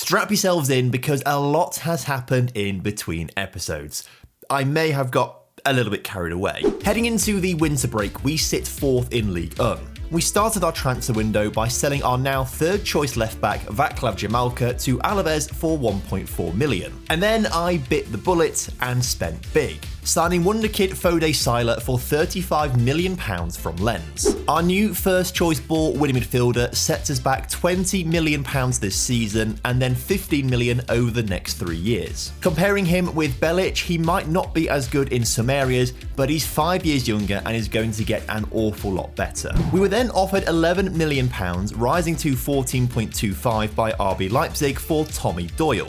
Strap yourselves in because a lot has happened in between episodes. I may have got a little bit carried away. Heading into the winter break, we sit 4th in League 1. We started our transfer window by selling our now third choice left back Vaclav Jamalka to Alaves for 1.4 million. And then I bit the bullet and spent big, signing wonderkid Fode Seiler for £35 million from Lens. Our new first choice ball winning midfielder sets us back £20 million this season and then £15 million over the next 3 years. Comparing him with Belic, he might not be as good in some areas, but he's 5 years younger and is going to get an awful lot better. We were then offered £11 million, rising to 14.25 by RB Leipzig for Tommy Doyle.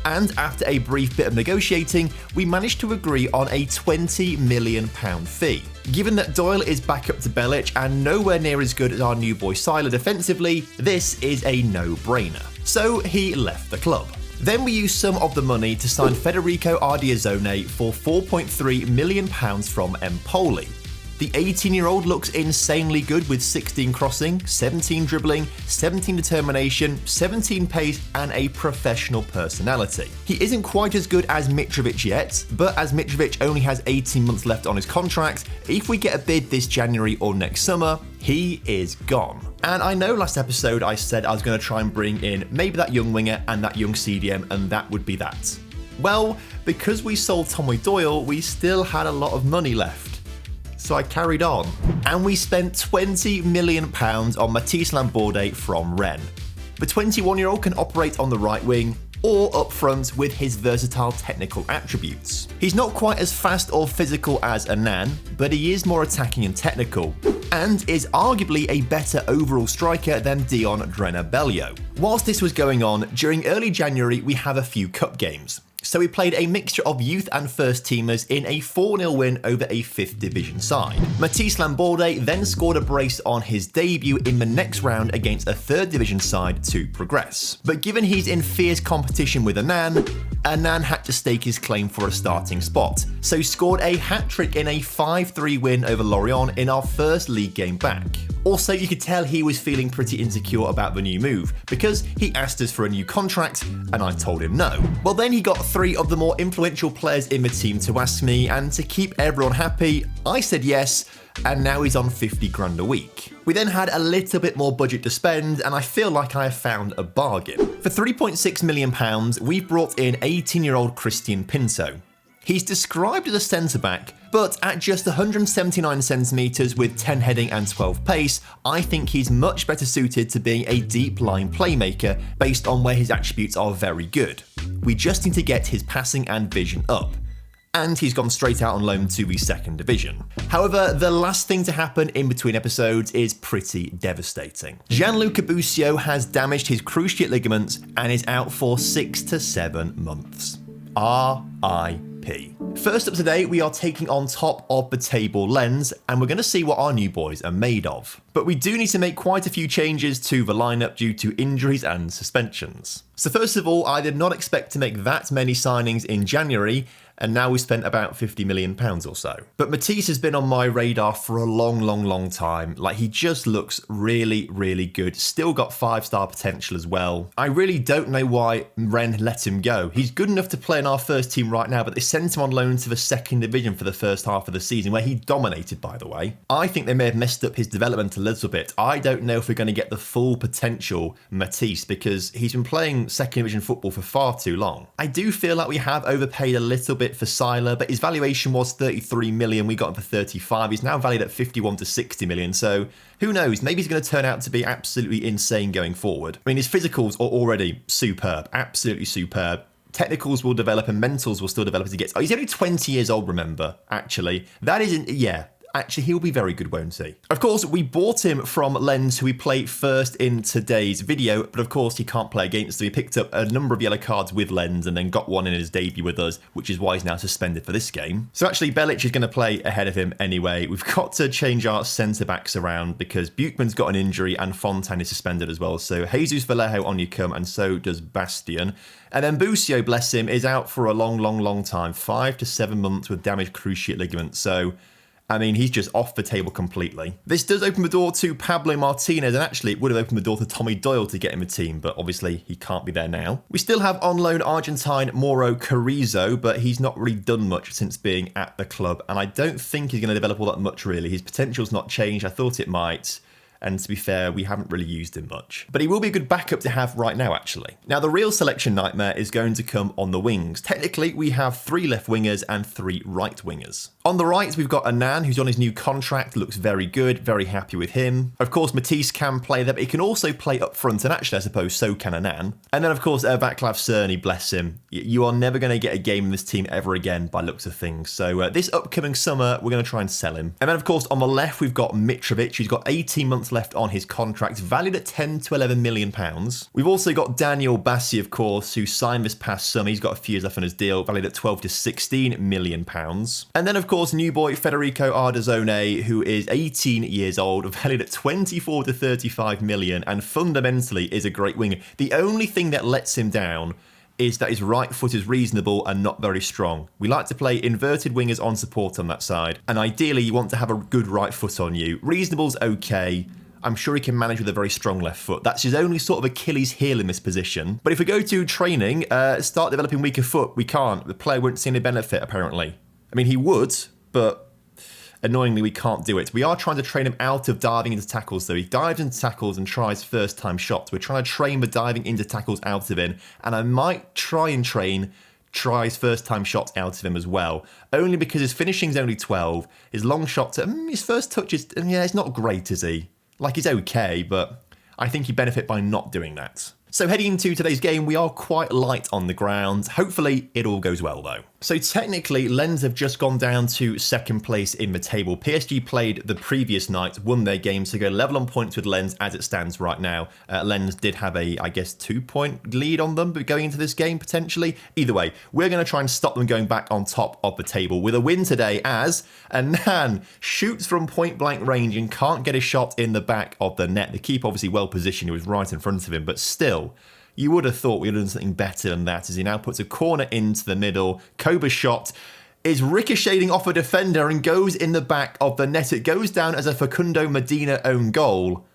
And after a brief bit of negotiating, we managed to agree on a £20 million fee. Given that Doyle is back up to Belic and nowhere near as good as our new boy Seiler defensively, this is a no-brainer. So he left the club. Then we used some of the money to sign Federico Ardiazone for £4.3 million from Empoli. The 18-year-old looks insanely good with 16 crossing, 17 dribbling, 17 determination, 17 pace and a professional personality. He isn't quite as good as Mitrovic yet, but as Mitrovic only has 18 months left on his contract, if we get a bid this January or next summer, he is gone. And I know last episode I said I was going to try and bring in maybe that young winger and that young CDM and that would be that. Well, because we sold Tommy Doyle, we still had a lot of money left. So I carried on, and we spent £20 million on Matisse Lambourde from Rennes. The 21-year-old can operate on the right wing or up front with his versatile technical attributes. He's not quite as fast or physical as Anan, but he is more attacking and technical, and is arguably a better overall striker than Dion Drenna-Bellio. Whilst this was going on, during early January we have a few cup games. So we played a mixture of youth and first teamers in a 4-0 win over a 5th division side. Matisse Lambourde then scored a brace on his debut in the next round against a 3rd division side to progress. But given he's in fierce competition with Anan had to stake his claim for a starting spot, so he scored a hat-trick in a 5-3 win over Lorient in our first league game back. Also, you could tell he was feeling pretty insecure about the new move, because he asked us for a new contract, and I told him no. Well, then he got 3 of the more influential players in the team to ask me, and to keep everyone happy, I said yes, and now he's on 50 grand a week. We then had a little bit more budget to spend, and I feel like I have found a bargain. For £3.6 million, we've brought in 18-year-old Christian Pinto. He's described as a centre-back, but at just 179 centimetres with 10 heading and 12 pace, I think he's much better suited to being a deep-line playmaker based on where his attributes are very good. We just need to get his passing and vision up. And he's gone straight out on loan to the 2nd division. However, the last thing to happen in between episodes is pretty devastating. Gianluca Busio has damaged his cruciate ligaments and is out for 6 to 7 months. R.I.P. First up today, we are taking on top of the table Lens, and we're going to see what our new boys are made of. But we do need to make quite a few changes to the lineup due to injuries and suspensions. So first of all, I did not expect to make that many signings in January, and now we spent about £50 million or so. But Matisse has been on my radar for a long time. Like, he just looks really good. Still got 5-star potential as well. I really don't know why Rennes let him go. He's good enough to play in our first team right now, but they sent him on loan to the 2nd division for the first half of the season, where he dominated, by the way. I think they may have messed up his development a little bit. I don't know if we're going to get the full potential Matisse, because he's been playing 2nd division football for far too long. I do feel like we have overpaid a little bit for Seiler, but his valuation was 33 million. We got him for 35. He's now valued at 51 to 60 million. So who knows? Maybe he's going to turn out to be absolutely insane going forward. I mean, his physicals are already superb, absolutely superb. Technicals will develop and mentals will still develop as he gets. Oh, he's only 20 years old, remember, actually. That isn't, yeah. Actually, he'll be very good, won't he? Of course, we bought him from Lens, who we played first in today's video, but of course he can't play against them. He picked up a number of yellow cards with Lens and then got one in his debut with us, which is why he's now suspended for this game. So actually, Belic is going to play ahead of him anyway. We've got to change our centre-backs around because Buchmann's got an injury and Fontaine is suspended as well. So Jesus Vallejo on you come, and so does Bastian. And then Busio, bless him, is out for a long time, 5 to 7 months with damaged cruciate ligaments. So I mean, he's just off the table completely. This does open the door to Pablo Martinez, and actually it would have opened the door to Tommy Doyle to get him a team, but obviously he can't be there now. We still have on loan Argentine Mauro Carrizo, but he's not really done much since being at the club, and I don't think he's going to develop all that much really. His potential's not changed. I thought it might. And to be fair, we haven't really used him much. But he will be a good backup to have right now, actually. Now, the real selection nightmare is going to come on the wings. Technically, we have 3 left wingers and 3 right wingers. On the right, we've got Annan, who's on his new contract, looks very good, very happy with him. Of course, Matisse can play there, but he can also play up front, and actually, I suppose, so can Annan. And then, of course, Vaclav Cerny, bless him. You are never going to get a game in this team ever again by looks of things. So this upcoming summer, we're going to try and sell him. And then, of course, on the left, we've got Mitrovic, who's got 18 months left on his contract, valued at 10 to 11 million pounds. We've also got Daniel Bassi, of course, who signed this past summer. He's got a few years left on his deal, valued at 12 to 16 million pounds. And then, of course, new boy Federico Ardazzone, who is 18 years old, valued at 24 to 35 million, and fundamentally is a great winger. The only thing that lets him down is that his right foot is reasonable and not very strong. We like to play inverted wingers on support on that side, and ideally you want to have a good right foot on you. Reasonable's okay. I'm sure he can manage with a very strong left foot. That's his only sort of Achilles heel in this position. But if we go to training, start developing weaker foot, we can't. The player won't see any benefit, apparently. I mean, he would, but annoyingly, we can't do it. We are trying to train him out of diving into tackles, though. He dives into tackles and tries first-time shots. We're trying to train the diving into tackles out of him, and I might try and tries first-time shots out of him as well, only because his finishing's only 12. His long shots, his first touch is, yeah, it's not great, is he? Like, he's okay, but I think he'd benefit by not doing that. So heading into today's game, we are quite light on the ground. Hopefully, it all goes well, though. So technically, Lens have just gone down to second place in the table. PSG played the previous night, won their game, so go level on points with Lens as it stands right now. Lens did have a, I guess, 2-point lead on them, but going into this game, potentially. Either way, we're going to try and stop them going back on top of the table with a win today as Annan shoots from point-blank range and can't get a shot in the back of the net. The keeper obviously well-positioned, he was right in front of him, but still, you would have thought we would have done something better than that as he now puts a corner into the middle. Koba's shot is ricocheting off a defender and goes in the back of the net. It goes down as a Facundo Medina own goal,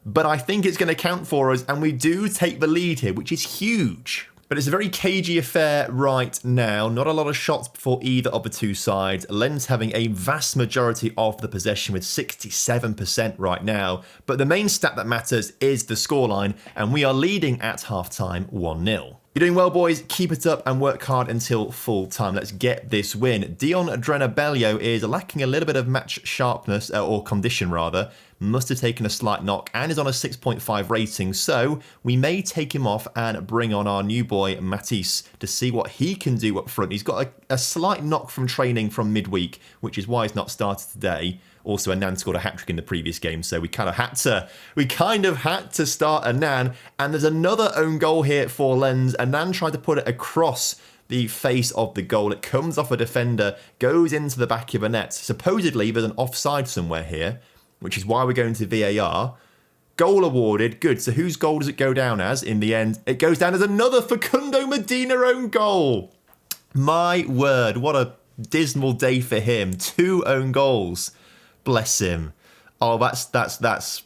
but I think it's going to count for us, and we do take the lead here, which is huge. But it's a very cagey affair right now. Not a lot of shots for either of the two sides. Lens having a vast majority of the possession with 67% right now. But the main stat that matters is the scoreline, and we are leading at half-time 1-0. You're doing well, boys. Keep it up and work hard until full time. Let's get this win. Dion Drenabello is lacking a little bit of match sharpness, or condition rather. Must have taken a slight knock and is on a 6.5 rating, so we may take him off and bring on our new boy Matisse to see what he can do up front. He's got a slight knock from training from midweek, which is why he's not started today. Also, Annan scored a hat-trick in the previous game, so we kind of had to start Annan. And there's another own goal here for Lens. Annan tried to put it across the face of the goal. It comes off a defender, goes into the back of a net. Supposedly, there's an offside somewhere here, which is why we're going to VAR. Goal awarded. Good. So whose goal does it go down as in the end? It goes down as another Facundo Medina own goal. My word, what a dismal day for him. 2 own goals. Bless him. Oh, that's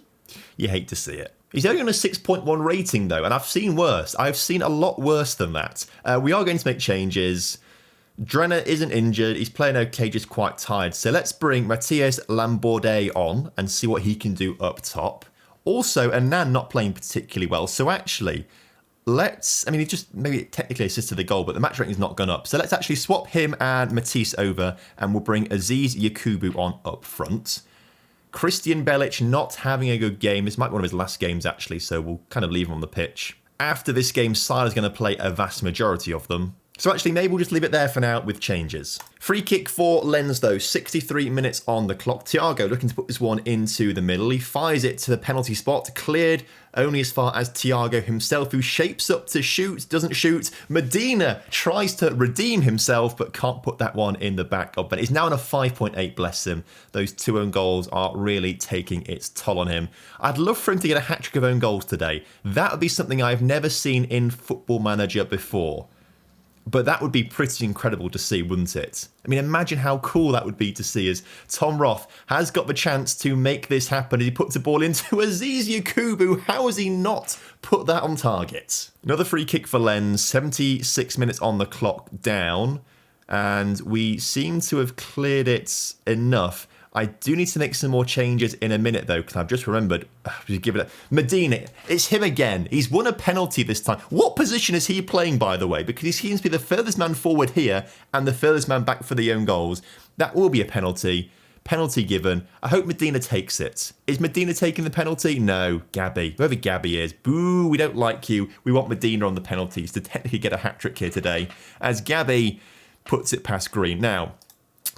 you hate to see it. He's only on a 6.1 rating though, and I've seen worse. I've seen a lot worse than that. We are going to make changes. Drenner isn't injured. He's playing okay, just quite tired. So let's bring Matthias Lambourdet on and see what he can do up top. Also, Annan not playing particularly well. So actually, he just maybe technically assisted the goal, but the match rating has not gone up. So let's actually swap him and Matisse over, and we'll bring Aziz Yakubu on up front. Christian Belic not having a good game. This might be one of his last games, actually, so we'll kind of leave him on the pitch. After this game, Sila's going to play a vast majority of them. So actually, maybe we'll just leave it there for now with changes. Free kick for Lens, though. 63 minutes on the clock. Thiago looking to put this one into the middle. He fires it to the penalty spot. Cleared only as far as Thiago himself, who shapes up to shoot, doesn't shoot. Medina tries to redeem himself, but can't put that one in the back of. But he's now on a 5.8, bless him. Those 2 own goals are really taking its toll on him. I'd love for him to get a hat-trick of own goals today. That would be something I've never seen in Football Manager before. But that would be pretty incredible to see, wouldn't it? I mean, imagine how cool that would be to see as Tom Roth has got the chance to make this happen. He puts the ball into Aziz Yakubu. How has he not put that on target? Another free kick for Lens, 76 minutes on the clock down. And we seem to have cleared it enough. I do need to make some more changes in a minute, though, because I've just remembered. Give it Medina. It's him again. He's won a penalty this time. What position is he playing, by the way? Because he seems to be the furthest man forward here and the furthest man back for the own goals. That will be a penalty. Penalty given. I hope Medina takes it. Is Medina taking the penalty? No, Gabby. Whoever Gabby is. Boo, we don't like you. We want Medina on the penalties to technically get a hat-trick here today. As Gabby puts it past Green. Now,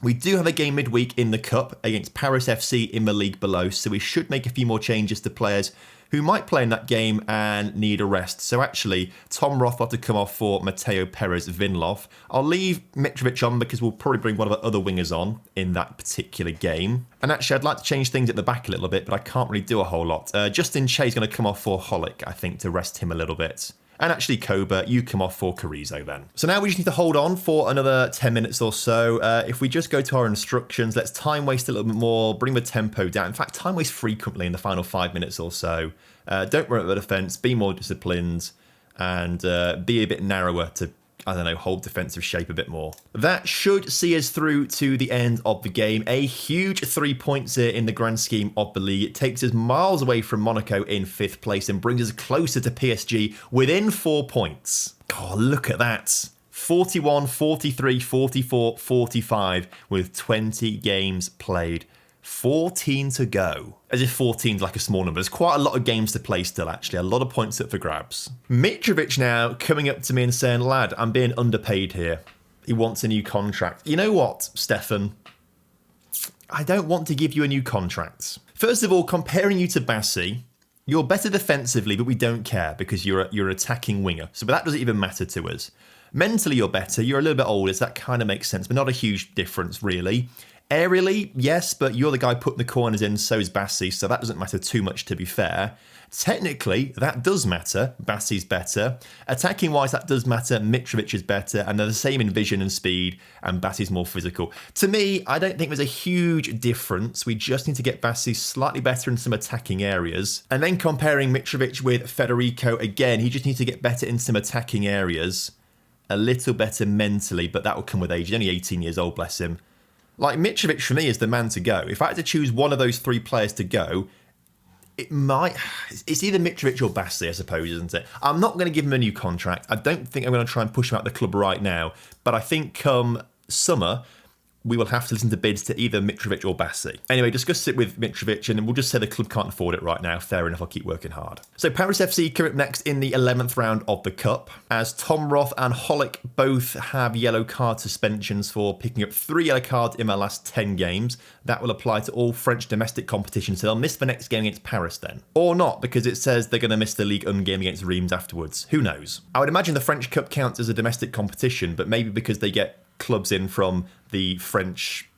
we do have a game midweek in the Cup against Paris FC in the league below, so we should make a few more changes to players who might play in that game and need a rest. So actually, Tom Roth will have to come off for Mateo Perez-Vinlov. I'll leave Mitrovic on because we'll probably bring one of the other wingers on in that particular game. And actually, I'd like to change things at the back a little bit, but I can't really do a whole lot. Justin Che is going to come off for Holic, I think, to rest him a little bit. And actually, Koba, you come off for Carrizo then. So now we just need to hold on for another 10 minutes or so. If we just go to our instructions, let's time waste a little bit more, bring the tempo down. In fact, time waste frequently in the final 5 minutes or so. Don't run at the defence, be more disciplined, and be a bit narrower to, I don't know, hold defensive shape a bit more. That should see us through to the end of the game. A huge 3 points here in the grand scheme of the league. It takes us miles away from Monaco in 5th place and brings us closer to PSG within 4 points. Oh, look at that. 41, 43, 44, 45 with 20 games played. 14 to go. As if 14 is like a small number. There's quite a lot of games to play still, actually. A lot of points up for grabs. Mitrovic now coming up to me and saying, lad, I'm being underpaid here. He wants a new contract. You know what, Stefan? I don't want to give you a new contract. First of all, comparing you to Bassi, you're better defensively, but we don't care because you're an attacking winger. So but that doesn't even matter to us. Mentally, you're better. You're a little bit older, so that kind of makes sense, but not a huge difference, really. Aerially, yes, but you're the guy putting the corners in, so is Bassi, so that doesn't matter too much, to be fair. Technically, that does matter. Bassi's better. Attacking-wise, that does matter. Mitrovic is better, and they're the same in vision and speed, and Bassi's more physical. To me, I don't think there's a huge difference. We just need to get Bassi slightly better in some attacking areas. And then comparing Mitrovic with Federico, again, he just needs to get better in some attacking areas. A little better mentally, but that will come with age. He's only 18 years old, bless him. Like, Mitrovic, for me, is the man to go. If I had to choose one of those 3 players to go, it's either Mitrovic or Bassi, I suppose, isn't it? I'm not going to give him a new contract. I don't think I'm going to try and push him out the club right now. But I think come summer, we will have to listen to bids to either Mitrovic or Bassi. Anyway, discuss it with Mitrovic, and we'll just say the club can't afford it right now. Fair enough, I'll keep working hard. So Paris FC come up next in the 11th round of the Cup, as Tom Roth and Holic both have yellow card suspensions for picking up 3 yellow cards in their last 10 games. That will apply to all French domestic competitions, so they'll miss the next game against Paris then. Or not, because it says they're going to miss the Ligue 1 game against Reims afterwards. Who knows? I would imagine the French Cup counts as a domestic competition, but maybe because they get clubs in from the French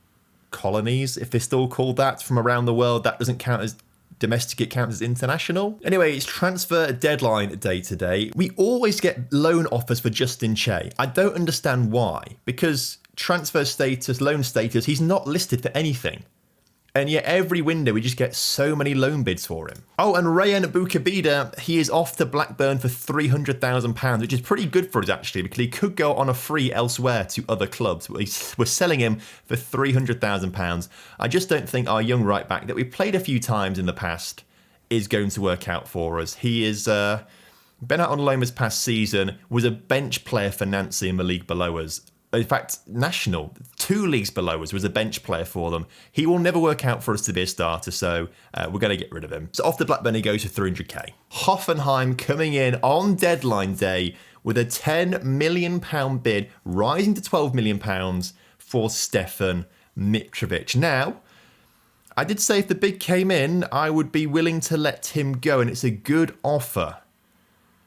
colonies, if they're still called that, from around the world, that doesn't count as domestic, it counts as international. Anyway, it's transfer deadline day today. We always get loan offers for Justin Che. I don't understand why, because transfer status, loan status, he's not listed for anything. And yet every window we just get so many loan bids for him. Oh, and Rayan Boukabida, he is off to Blackburn for £300,000, which is pretty good for us actually, because he could go on a free elsewhere to other clubs. We're selling him for £300,000. I just don't think our young right back that we've played a few times in the past is going to work out for us. He is been out on loan this past season, was a bench player for Nancy in the league below us. In fact, national, 2 leagues below us, was a bench player for them. He will never work out for us to be a starter, so we're going to get rid of him. So off to Blackburn he goes for 300k. Hoffenheim coming in on deadline day with a £10 million bid, rising to £12 million for Stefan Mitrovic. Now, I did say if the bid came in, I would be willing to let him go, and it's a good offer.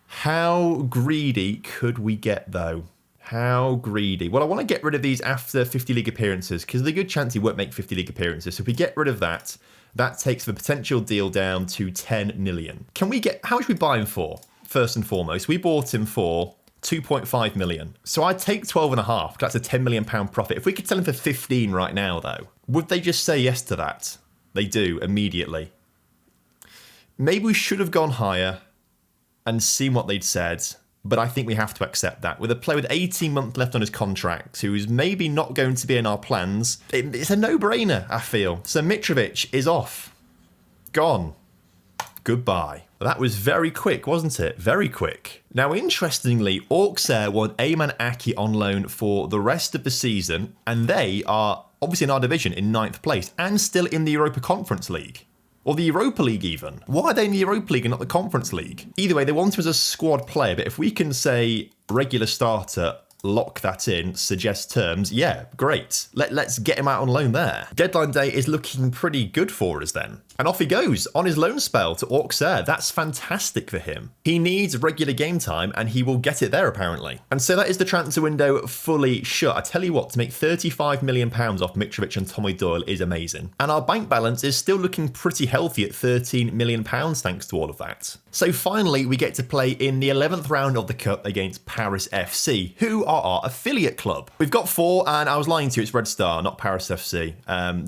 How greedy could we get, though? How greedy? Well, I want to get rid of these after 50 league appearances because there's a good chance he won't make 50 league appearances. So if we get rid of that, that takes the potential deal down to 10 million. Can we get, how much we buy him for? First and foremost, we bought him for 2.5 million. So I'd take 12.5. That's a £10 million profit. If we could sell him for 15 right now, though, would they just say yes to that? They do immediately. Maybe we should have gone higher and seen what they'd said, but I think we have to accept that. With a player with 18 months left on his contract, who is maybe not going to be in our plans, it's a no-brainer, I feel. So Mitrovic is off. Gone. Goodbye. That was very quick, wasn't it? Very quick. Now, interestingly, Auxerre want Ayman Aki on loan for the rest of the season, and they are obviously in our division in 9th place and still in the Europa Conference League. Or the Europa League even. Why are they in the Europa League and not the Conference League? Either way, they want him as a squad player, but if we can say regular starter, lock that in, suggest terms, yeah, great. Let's get him out on loan there. Deadline day is looking pretty good for us then. And off he goes on his loan spell to Auxerre. That's fantastic for him. He needs regular game time and he will get it there apparently. And so that is the transfer window fully shut. I tell you what, to make £35 million off Mitrovic and Tommy Doyle is amazing. And our bank balance is still looking pretty healthy at £13 million thanks to all of that. So finally, we get to play in the 11th round of the Cup against Paris FC, who are our affiliate club. We've got 4, and I was lying to you, it's Red Star, not Paris FC.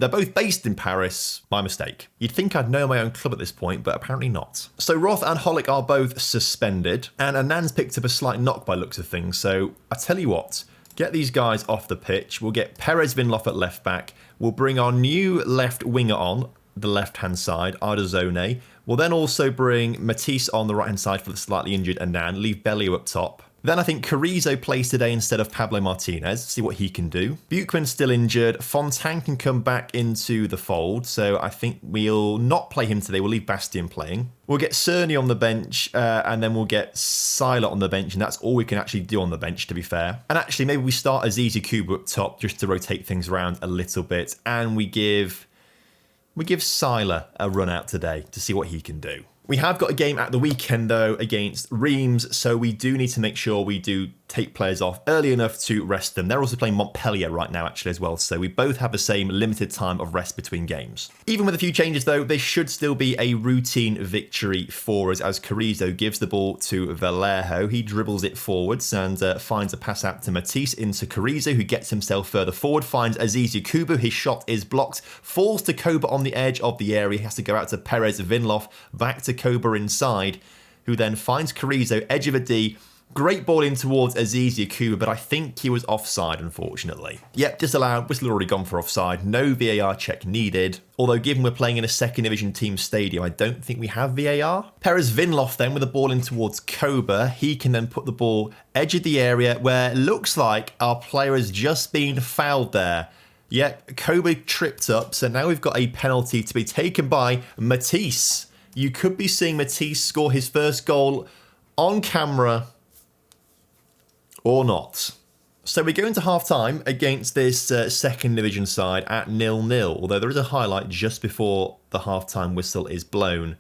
They're both based in Paris. My mistake. You'd think I'd know my own club at this point, but apparently not. So Roth and Holick are both suspended, and Anand's picked up a slight knock by looks of things. So I tell you what, get these guys off the pitch. We'll get Perez Vinloff at left back. We'll bring our new left winger on the left-hand side, Ardazone. We'll then also bring Matisse on the right-hand side for the slightly injured Anand, leave Bellio up top. Then I think Carrizo plays today instead of Pablo Martinez, see what he can do. Buchmann's still injured. Fontaine can come back into the fold, so I think we'll not play him today. We'll leave Bastien playing. We'll get Cerny on the bench, and then we'll get Siler on the bench, and that's all we can actually do on the bench, to be fair. And actually, maybe we start Azizi Kuba up top just to rotate things around a little bit, and we give Siler a run out today to see what he can do. We have got a game at the weekend, though, against Reims, so we do need to make sure we do take players off early enough to rest them. They're also playing Montpellier right now, actually, as well, so we both have the same limited time of rest between games. Even with a few changes, though, this should still be a routine victory for us, as Carrizo gives the ball to Vallejo. He dribbles it forwards and finds a pass out to Matisse into Carrizo, who gets himself further forward, finds Azizi Kubu. His shot is blocked, falls to Koba on the edge of the area. He has to go out to Perez Vinloff, back to Koba inside, who then finds Carrizo, edge of a D. Great ball in towards Azizi Kuba, but I think he was offside, unfortunately. Yep, disallowed. Whistle already gone for offside. No VAR check needed. Although, given we're playing in a second division team stadium, I don't think we have VAR. Perez Vinloff then with the ball in towards Koba. He can then put the ball edge of the area where it looks like our player has just been fouled there. Yep, Koba tripped up, so now we've got a penalty to be taken by Matisse. You could be seeing Matisse score his first goal on camera or not. So we go into half-time against this second division side at 0-0, although there is a highlight just before the half-time whistle is blown.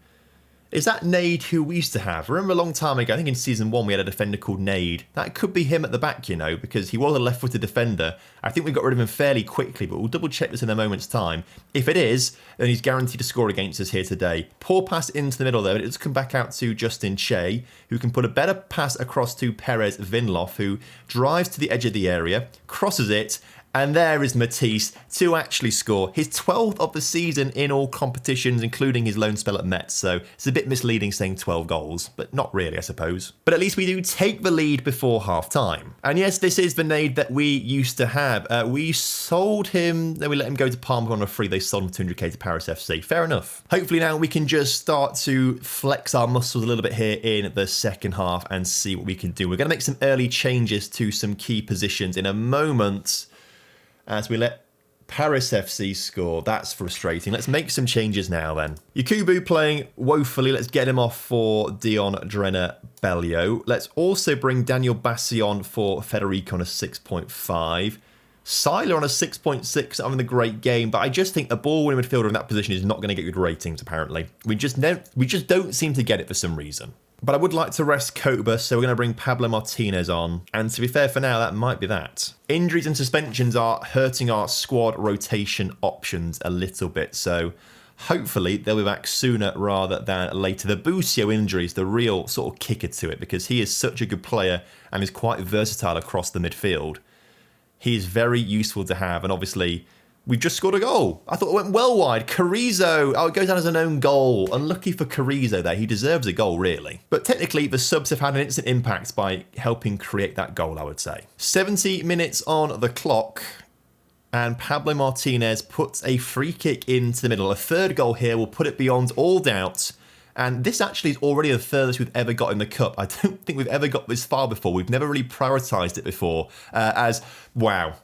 Is that Nade who we used to have? Remember a long time ago, I think in Season 1 we had a defender called Nade. That could be him at the back, you know, because he was a left-footed defender. I think we got rid of him fairly quickly, but we'll double-check this in a moment's time. If it is, then he's guaranteed to score against us here today. Poor pass into the middle there, but it does come back out to Justin Che, who can put a better pass across to Perez Vinloff, who drives to the edge of the area, crosses it, and there is Matisse to actually score his 12th of the season in all competitions, including his loan spell at Metz. So it's a bit misleading saying 12 goals, but not really, I suppose. But at least we do take the lead before half-time. And yes, this is the Nade that we used to have. We sold him, then we let him go to Parma on a free. They sold him 200k to Paris FC. Fair enough. Hopefully now we can just start to flex our muscles a little bit here in the second half and see what we can do. We're going to make some early changes to some key positions in a moment, as we let Paris FC score. That's frustrating. Let's make some changes now then. Yakubu playing woefully. Let's get him off for Dion Drenner Bellio. Let's also bring Daniel Bassi on for Federico on a 6.5. Siler on a 6.6, having a great game, but I just think a ball-winning midfielder in that position is not going to get good ratings, apparently. We just don't seem to get it for some reason. But I would like to rest Koba, so we're going to bring Pablo Martinez on. And to be fair, for now, that might be that. Injuries and suspensions are hurting our squad rotation options a little bit. So Hopefully, they'll be back sooner rather than later. The Busio injury is the real sort of kicker to it because he is such a good player and is quite versatile across the midfield. He is very useful to have, and obviously, we've just scored a goal. I thought it went well wide. Carrizo, it goes down as an own goal. Unlucky for Carrizo there. He deserves a goal, really. But technically, the subs have had an instant impact by helping create that goal, I would say. 70 minutes on the clock. And Pablo Martinez puts a free kick into the middle. A third goal here will put it beyond all doubt. And this actually is already the furthest we've ever got in the cup. I don't think we've ever got this far before. We've never really prioritised it before. Wow.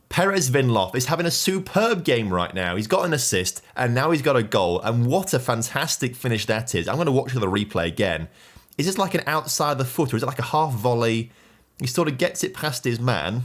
Perez Vinloff is having a superb game right now. He's got an assist, and now he's got a goal. And what a fantastic finish that is. I'm going to watch the replay again. Is this like an outside the foot, or is it like a half volley? He sort of gets it past his man.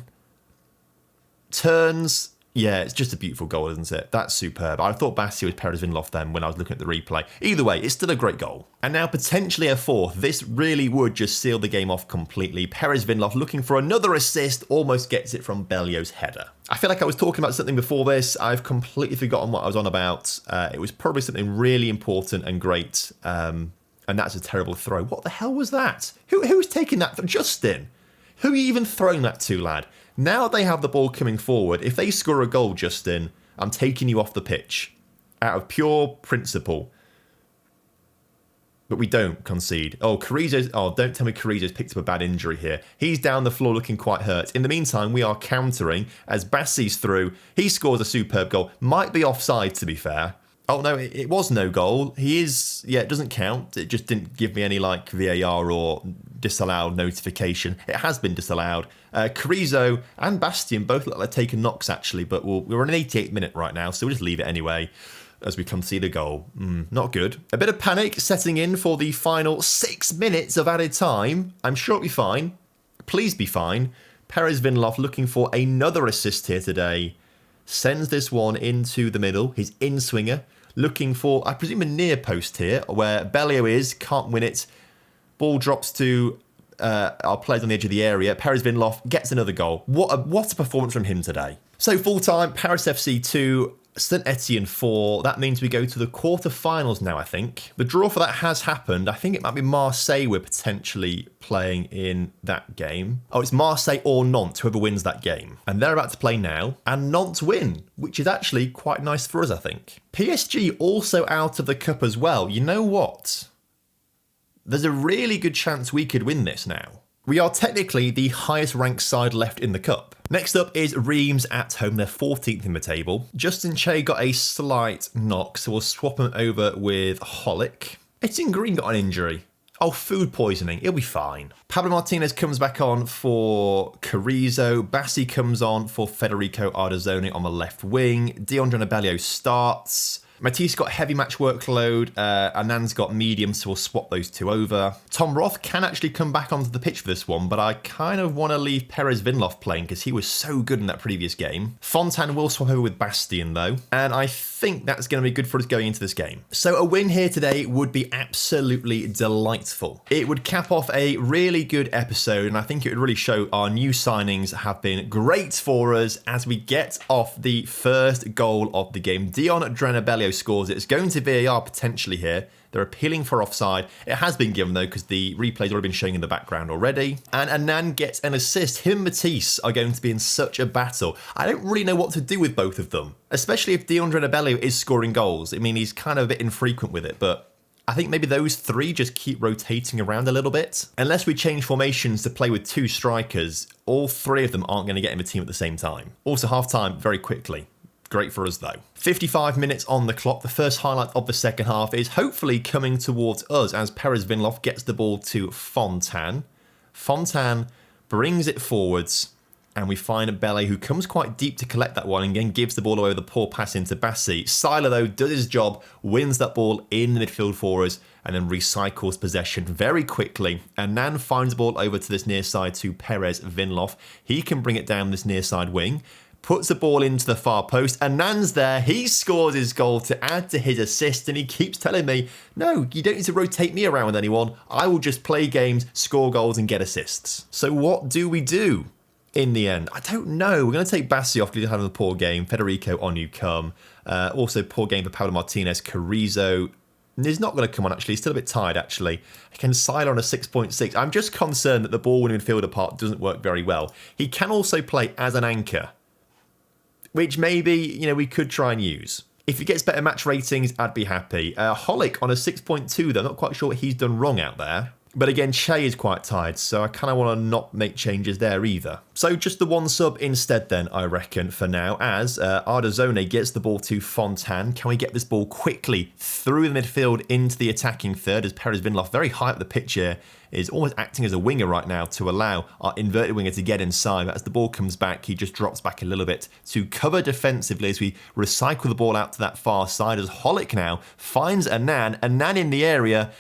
Turns. Yeah, it's just a beautiful goal, isn't it? That's superb. I thought Bassi was Perez Vinloff then when I was looking at the replay. Either way, it's still a great goal. And now potentially a fourth. This really would just seal the game off completely. Perez Vinloff looking for another assist, almost gets it from Bellio's header. I feel like I was talking about something before this. I've completely forgotten what I was on about. It was probably something really important and great. And that's a terrible throw. What the hell was that? Who's taking that? Justin. Who are you even throwing that to, lad? Now they have the ball coming forward. If they score a goal, Justin, I'm taking you off the pitch. Out of pure principle. But we don't concede. Oh, Carrizo's... Oh, don't tell me Carrizo's picked up a bad injury here. He's down the floor looking quite hurt. In the meantime, we are countering as Bassi's through. He scores a superb goal. Might be offside, to be fair. Oh, no, it was no goal. He is... Yeah, it doesn't count. It just didn't give me any, like, VAR or disallowed notification. It has been disallowed. Carrizo and Bastian both look like they're taking knocks, actually, but we're on an 88th minute right now, so we'll just leave it anyway as we concede a goal. Not good. A bit of panic setting in for the final 6 minutes of added time. I'm sure it'll be fine. Please be fine. Perez Vinloff looking for another assist here today. Sends this one into the middle. His in-swinger. Looking for, I presume, a near post here, where Bellio is, can't win it. Ball drops to our players on the edge of the area. Perez Vinloff gets another goal. What a performance from him today. So full-time, Paris FC 2, Saint Etienne 4. That means we go to the quarter-finals now, I think. The draw for that has happened. I think it might be Marseille we're potentially playing in that game. Oh, it's Marseille or Nantes, whoever wins that game. And they're about to play now. And Nantes win, which is actually quite nice for us, I think. PSG also out of the cup as well. You know what? There's a really good chance we could win this now. We are technically the highest ranked side left in the cup. Next up is Reims at home. They're 14th in the table. Justin Che got a slight knock, so we'll swap him over with Holic. Etienne Green got an injury. Oh, food poisoning. He'll be fine. Pablo Martinez comes back on for Carrizo. Bassi comes on for Federico Ardazzone on the left wing. Deandre Bellio starts. Matisse got heavy match workload, Anand's got medium, so we'll swap those two over. Tom Roth can actually come back onto the pitch for this one, but I kind of want to leave Perez Vinloff playing because he was so good in that previous game. Fontan will swap over with Bastien though, and I think that's going to be good for us going into this game. So a win here today would be absolutely delightful. It would cap off a really good episode, and I think it would really show our new signings have been great for us as we get off the first goal of the game. Dion Drenabelli scores it. It's going to VAR potentially here. They're appealing for offside. It has been given though because the replay's already been showing in the background already. And Anand gets an assist. Him and Matisse are going to be in such a battle. I don't really know what to do with both of them, especially if Deandre Bellio is scoring goals. I mean, he's kind of a bit infrequent with it, but I think maybe those three just keep rotating around a little bit. Unless we change formations to play with two strikers, all three of them aren't going to get in the team at the same time. Also, half-time very quickly. Great for us though. 55 minutes on the clock. The first highlight of the second half is hopefully coming towards us as Perez Vinloff gets the ball to Fontan. Fontan brings it forwards and we find Bele who comes quite deep to collect that one and again gives the ball away with a poor pass into Bassi. Seiler though does his job, wins that ball in the midfield for us and then recycles possession very quickly. And Nan finds the ball over to this near side to Perez Vinloff. He can bring it down this near side wing. Puts the ball into the far post, and Nan's there. He scores his goal to add to his assist, and he keeps telling me, no, you don't need to rotate me around with anyone. I will just play games, score goals, and get assists. So what do? in the end? I don't know. We're going to take Bassi off because he's having a poor game. Federico on you come. Also, poor game for Pablo Martinez. Carrizo is not going to come on, actually. He's still a bit tired, actually. Can Seiler on a 6.6. I'm just concerned that the ball-winning midfielder part doesn't work very well. He can also play as an anchor, which maybe, we could try and use. If he gets better match ratings, I'd be happy. Holic on a 6.2, though. Not quite sure what he's done wrong out there. But again, Che is quite tired, so I kind of want to not make changes there either. So just the one sub instead then, I reckon, for now, as Ardazone gets the ball to Fontan. Can we get this ball quickly through the midfield into the attacking third, as Perez Vinloff, very high up the pitch here, is almost acting as a winger right now to allow our inverted winger to get inside. But as the ball comes back, he just drops back a little bit to cover defensively as we recycle the ball out to that far side, as Holic now finds Anan in the area.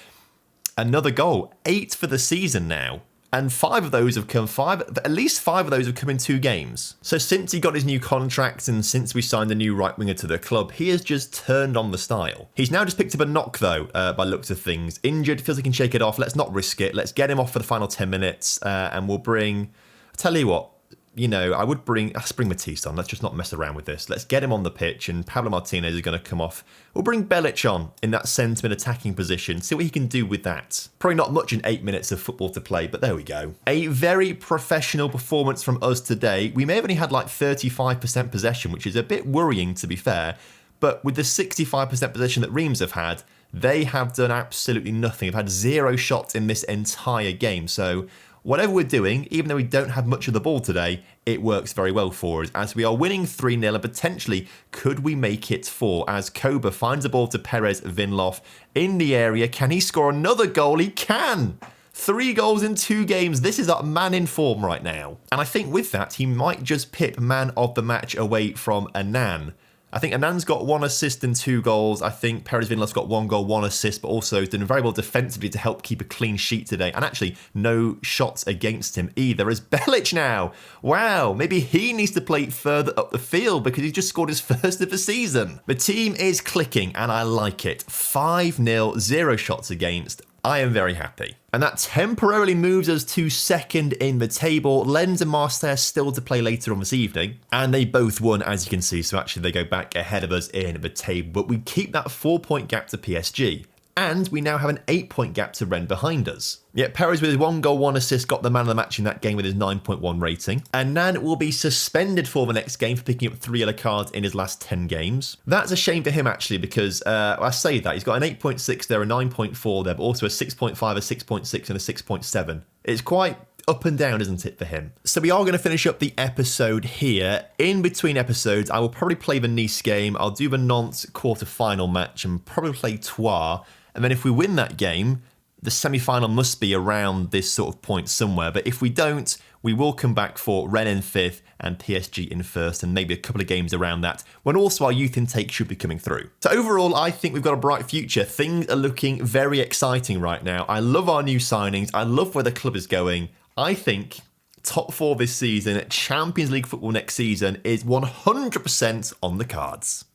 Another goal, 8 for the season now. And at least five of those have come in 2 games. So since he got his new contract and since we signed a new right winger to the club, he has just turned on the style. He's now just picked up a knock though, by looks of things. Injured, feels like he can shake it off. Let's not risk it. Let's get him off for the final 10 minutes and we'll bring, I'll tell you what, let's bring Matisse on. Let's just not mess around with this. Let's get him on the pitch, and Pablo Martinez is going to come off. We'll bring Belic on in that centre attacking position. See what he can do with that. Probably not much in 8 minutes of football to play, but there we go. A very professional performance from us today. We may have only had like 35% possession, which is a bit worrying to be fair. But with the 65% possession that Reims have had, they have done absolutely nothing. They've had 0 shots in this entire game. So whatever we're doing, even though we don't have much of the ball today, it works very well for us, as we are winning 3-0 and potentially could we make it 4, as Koba finds the ball to Perez Vinloff in the area. Can he score another goal? He can! 3 goals in 2 games. This is a man in form right now. And I think with that, he might just pip man of the match away from Anan. I think Anan's got 1 assist and 2 goals. I think Perez Vinloff's got 1 goal, 1 assist, but also has done very well defensively to help keep a clean sheet today. And actually, no shots against him either. As Belic now, wow, maybe he needs to play further up the field because he's just scored his first of the season. The team is clicking, and I like it. 5-0, 0 shots against. I am very happy. And that temporarily moves us to second in the table. Lens and Marseille still to play later on this evening. And they both won, as you can see. So actually they go back ahead of us in the table. But we keep that 4-point gap to PSG. And we now have an 8-point gap to Rennes behind us. Yet Perez with his 1 goal, 1 assist got the man of the match in that game with his 9.1 rating. And Nan will be suspended for the next game for picking up 3 yellow cards in his last 10 games. That's a shame for him actually, because I say that he's got an 8.6 there, a 9.4 there, but also a 6.5, a 6.6 and a 6.7. It's quite up and down, isn't it, for him? So we are going to finish up the episode here. In between episodes, I will probably play the Nice game. I'll do the Nantes quarter-final match and probably play Troyes. And then if we win that game, the semi-final must be around this sort of point somewhere. But if we don't, we will come back for Rennes in 5th and PSG in 1st, and maybe a couple of games around that, when also our youth intake should be coming through. So overall, I think we've got a bright future. Things are looking very exciting right now. I love our new signings. I love where the club is going. I think top 4 this season, Champions League football next season is 100% on the cards.